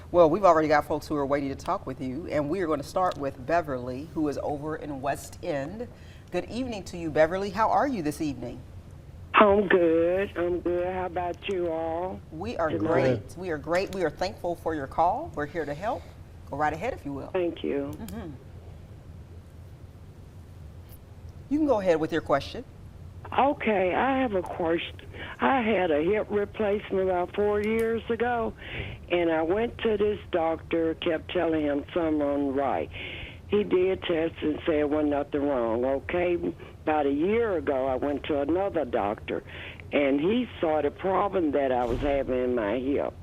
Well, we've already got folks who are waiting to talk with you, and we are going to start with Beverly, who is over in West End. Good evening to you, Beverly. How are you this evening? I'm good. I'm good. How about you all? We are great. We are great. We are thankful for your call. We're here to help. Go right ahead, if you will. Thank you. You can go ahead with your question. Okay, I have a question. I had a hip replacement about 4 years ago, and I went to this doctor, kept telling him something wasn't right. He did tests and said there wasn't nothing wrong. Okay, about a year ago, I went to another doctor, and he saw the problem that I was having in my hip.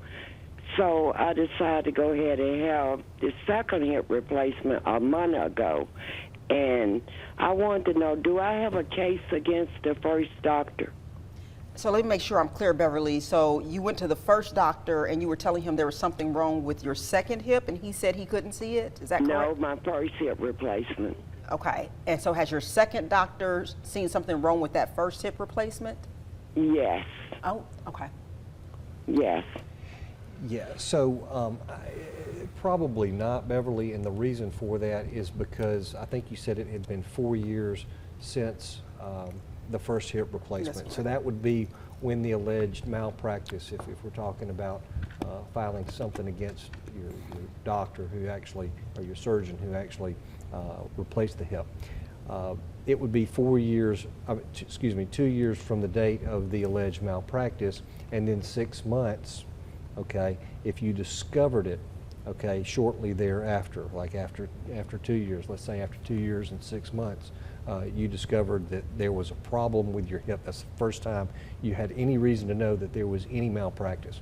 So I decided to go ahead and have the second hip replacement a month ago. And I wanted to know, do I have a case against the first doctor? So let me make sure I'm clear, Beverly. So you went to the first doctor and you were telling him there was something wrong with your second hip, and he said he couldn't see it? Is that correct? No, my first hip replacement. Okay. And so has your second doctor seen something wrong with that first hip replacement? Yes. Oh, okay. Yes. Yeah, so probably not, Beverly, and the reason for that is because I think you said it had been 4 years since the first hip replacement. So that would be when the alleged malpractice, if we're talking about filing something against your doctor who actually, or your surgeon who actually replaced the hip. It would be 4 years, 2 years from the date of the alleged malpractice, and then 6 months, okay, if you discovered it, okay, shortly thereafter, like after 2 years, let's say after 2 years and 6 months, you discovered that there was a problem with your hip. That's the first time you had any reason to know that there was any malpractice.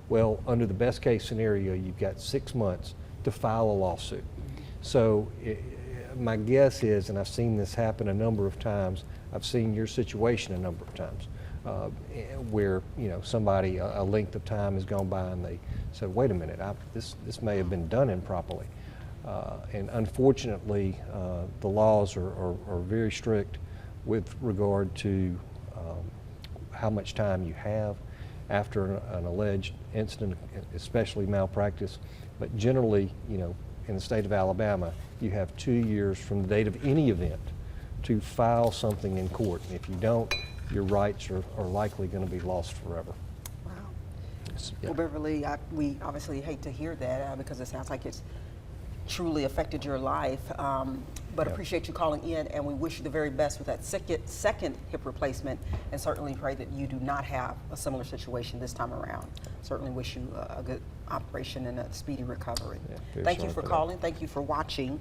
Well, under the best case scenario, you've got 6 months to file a lawsuit. So my guess is, and I've seen this happen a number of times, I've seen your situation a number of times, where somebody, a length of time has gone by and they said, wait a minute, this may have been done improperly. And unfortunately, the laws are very strict with regard to how much time you have after an alleged incident, especially malpractice. But generally, in the state of Alabama, you have 2 years from the date of any event to file something in court. And if you don't, your rights are likely going to be lost forever. Wow. Yeah. Well, Beverly, we obviously hate to hear that because it sounds like it's truly affected your life, but appreciate you calling in, and we wish you the very best with that second hip replacement, and certainly pray that you do not have a similar situation this time around. Certainly wish you a good operation and a speedy recovery. Yeah, Thank you for calling. Thank you for watching.